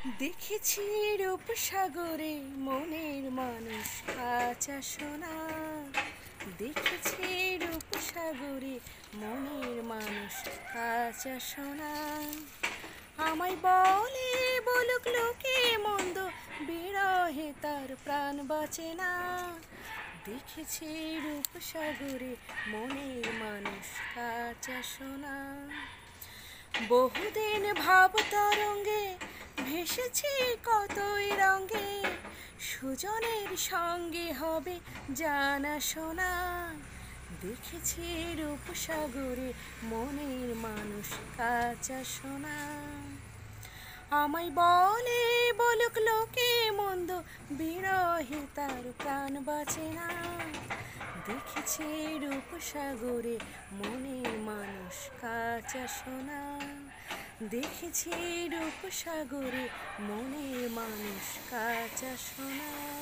দেখেছি রূপসাগরে মনের মানুষ কাঁচা সোনা। দেখেছি রূপসাগরে মনের মানুষ কাঁচা সোনা। আমায় বলে বলুক লোকে মন্দ, বিরহে তার প্রাণ বাঁচে না। দেখেছি রূপসাগরে মনের মানুষ কাঁচা সোনা। বহুদিন ভাব তরঙ্গে ভেসেছি কতই রঙে, সুজনের সঙ্গে হবে জানা শোনা। দেখেছি রূপসাগরে মনের মানুষ কাঁচা সোনা। আমায় বলে বলুক লোকে মন্দ, বিরহে তার প্রাণ বাঁচে না। দেখেছি রূপসাগরে মনের মানুষ কাঁচা সোনা। দেখেছি রূপসাগরে মনের মানুষ কাঁচা সোনা।